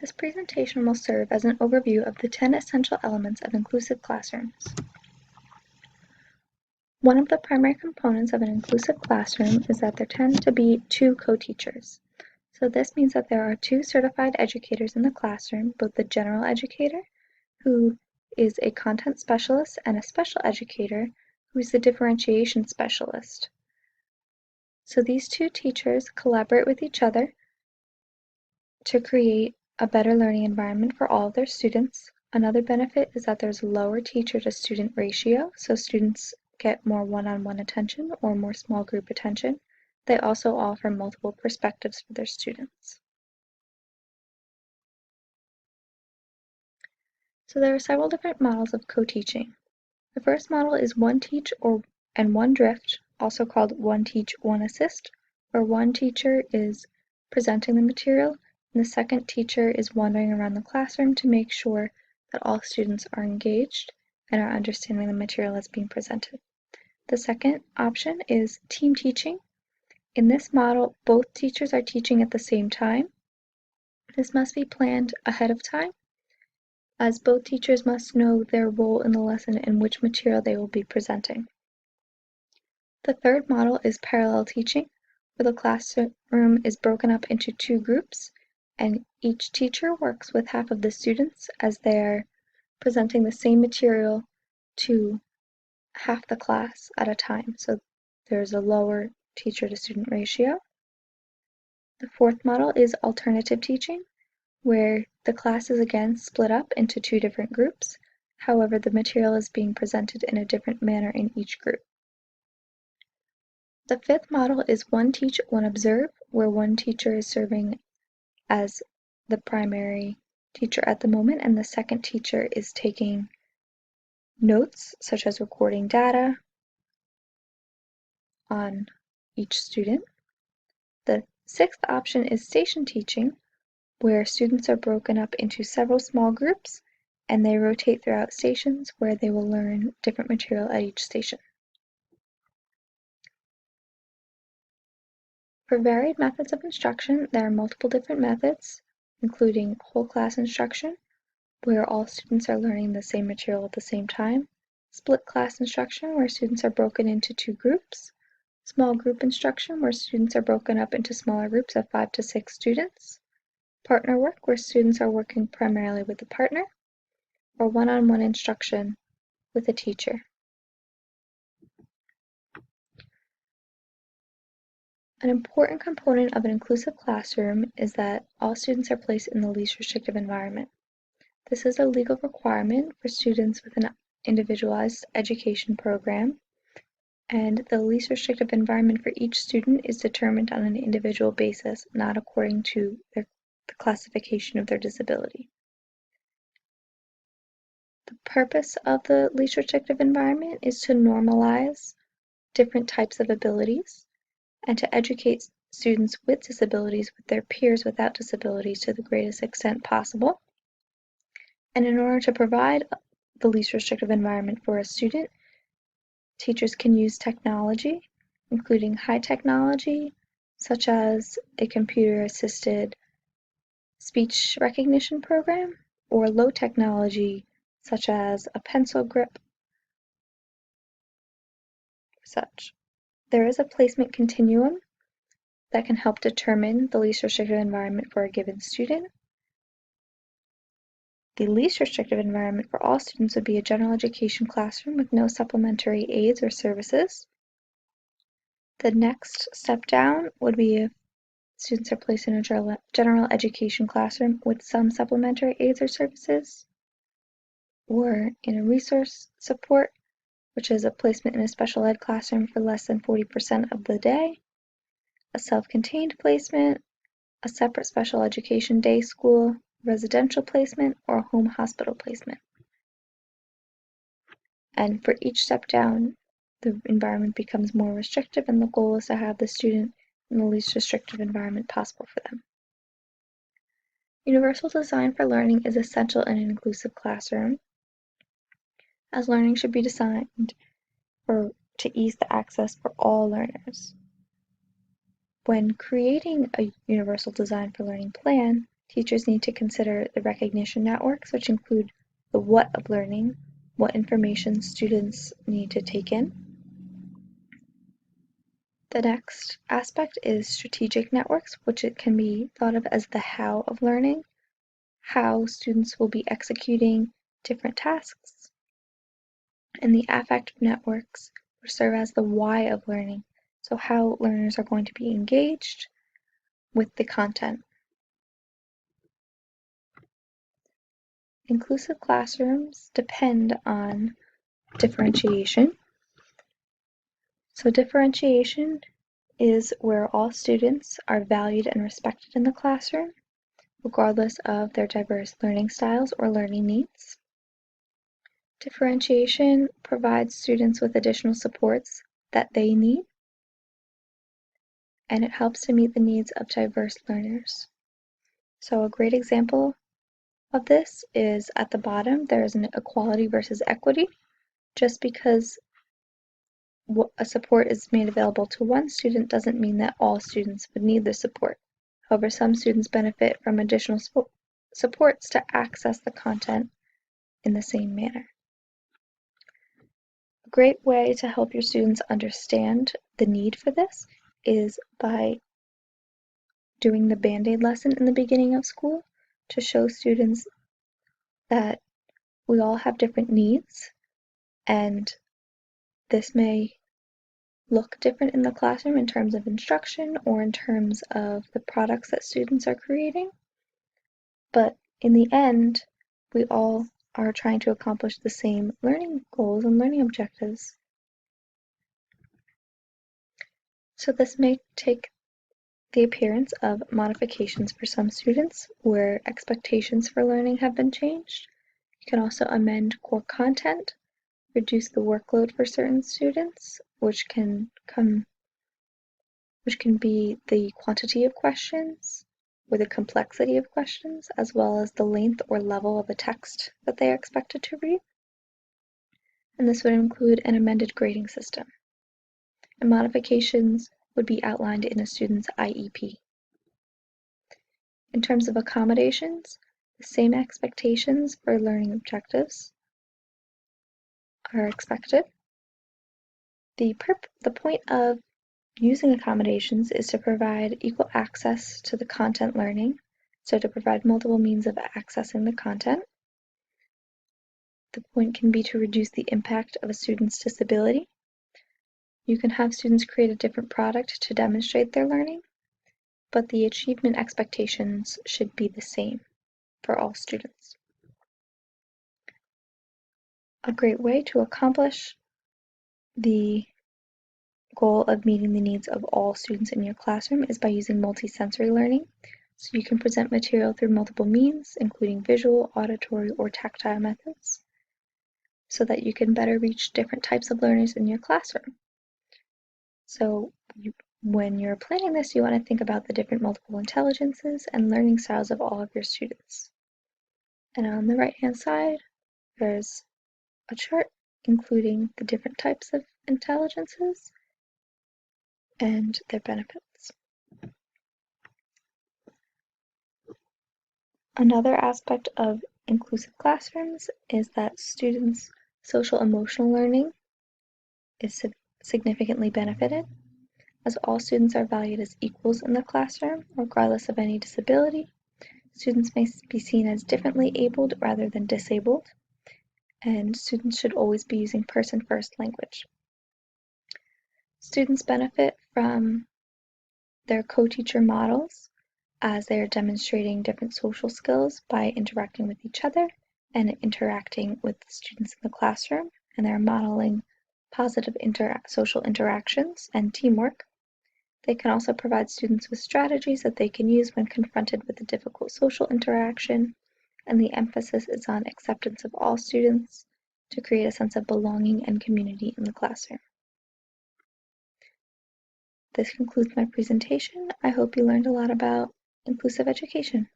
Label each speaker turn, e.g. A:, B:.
A: This presentation will serve as an overview of the 10 essential elements of inclusive classrooms. One of the primary components of an inclusive classroom is that there tend to be two co-teachers. So this means that there are two certified educators in the classroom, both the general educator, who is a content specialist, and a special educator, who is the differentiation specialist. So these two teachers collaborate with each other to create a better learning environment for all of their students. Another benefit is that there's a lower teacher to student ratio, so students get more one-on-one attention or more small group attention. They also offer multiple perspectives for their students. So there are several different models of co-teaching. The first model is one teach and one drift, also called one teach, one assist, where one teacher is presenting the material and the second teacher is wandering around the classroom to make sure that all students are engaged and are understanding the material that's being presented. The second option is team teaching. In this model, both teachers are teaching at the same time. This must be planned ahead of time, as both teachers must know their role in the lesson and which material they will be presenting. The third model is parallel teaching, where the classroom is broken up into two groups, and each teacher works with half of the students as they're presenting the same material to half the class at a time, so there's a lower teacher to student ratio. The fourth model is alternative teaching, where the class is again split up into two different groups. However, the material is being presented in a different manner in each group. The fifth model is one teach, one observe, where one teacher is serving as the primary teacher at the moment, and the second teacher is taking notes, such as recording data on each student. The sixth option is station teaching, where students are broken up into several small groups, and they rotate throughout stations where they will learn different material at each station. For varied methods of instruction, there are multiple different methods, including whole class instruction, where all students are learning the same material at the same time, split class instruction, where students are broken into two groups, small group instruction, where students are broken up into smaller groups of 5 to 6 students, partner work, where students are working primarily with a partner, or one-on-one instruction with a teacher. An important component of an inclusive classroom is that all students are placed in the least restrictive environment. This is a legal requirement for students with an individualized education program, and the least restrictive environment for each student is determined on an individual basis, not according to the classification of their disability. The purpose of the least restrictive environment is to normalize different types of abilities and to educate students with disabilities with their peers without disabilities to the greatest extent possible. And in order to provide the least restrictive environment for a student, teachers can use technology, including high technology, such as a computer-assisted speech recognition program, or low technology, such as a pencil grip, such. There is a placement continuum that can help determine the least restrictive environment for a given student. The least restrictive environment for all students would be a general education classroom with no supplementary aids or services. The next step down would be if students are placed in a general education classroom with some supplementary aids or services, or in a resource support, which is a placement in a special ed classroom for less than 40% of the day, a self-contained placement, a separate special education day school, residential placement, or a home hospital placement. And for each step down, the environment becomes more restrictive, and the goal is to have the student in the least restrictive environment possible for them. Universal design for learning is essential in an inclusive classroom, as learning should be designed to ease the access for all learners. When creating a universal design for learning plan, Teachers need to consider the recognition networks, which include the what of learning, what information students need to take in. The next aspect is strategic networks, which it can be thought of as the how of learning, how students will be executing different tasks. And the affective networks, which serve as the why of learning, so how learners are going to be engaged with the content. Inclusive classrooms depend on differentiation. So differentiation is where all students are valued and respected in the classroom, regardless of their diverse learning styles or learning needs. Differentiation provides students with additional supports that they need, and it helps to meet the needs of diverse learners. So a great example of this is at the bottom, there is an equality versus equity. Just because a support is made available to one student doesn't mean that all students would need the support. However, some students benefit from additional supports to access the content in the same manner. A great way to help your students understand the need for this is by doing the Band-Aid lesson in the beginning of school to show students that we all have different needs, and this may look different in the classroom in terms of instruction or in terms of the products that students are creating. But in the end, we all are trying to accomplish the same learning goals and learning objectives. So this may take the appearance of modifications for some students where expectations for learning have been changed. You can also amend core content, reduce the workload for certain students, which can be the quantity of questions or the complexity of questions, as well as the length or level of the text that they are expected to read. And this would include an amended grading system. And modifications would be outlined in a student's IEP. In terms of accommodations, the same expectations for learning objectives are expected. The point of using accommodations is to provide equal access to the content learning, so to provide multiple means of accessing the content. The point can be to reduce the impact of a student's disability. You can have students create a different product to demonstrate their learning, but the achievement expectations should be the same for all students. A great way to accomplish the goal of meeting the needs of all students in your classroom is by using multisensory learning. So you can present material through multiple means, including visual, auditory, or tactile methods, so that you can better reach different types of learners in your classroom. So when you're planning this, you want to think about the different multiple intelligences and learning styles of all of your students. And on the right-hand side, there's a chart including the different types of intelligences and their benefits. Another aspect of inclusive classrooms is that students' social emotional learning is significantly benefited, as all students are valued as equals in the classroom, regardless of any disability. Students may be seen as differently abled rather than disabled, and students should always be using person-first language. Students benefit from their co-teacher models as they are demonstrating different social skills by interacting with each other and interacting with the students in the classroom, and they're modeling positive social interactions and teamwork. They can also provide students with strategies that they can use when confronted with a difficult social interaction, and the emphasis is on acceptance of all students to create a sense of belonging and community in the classroom. This concludes my presentation. I hope you learned a lot about inclusive education.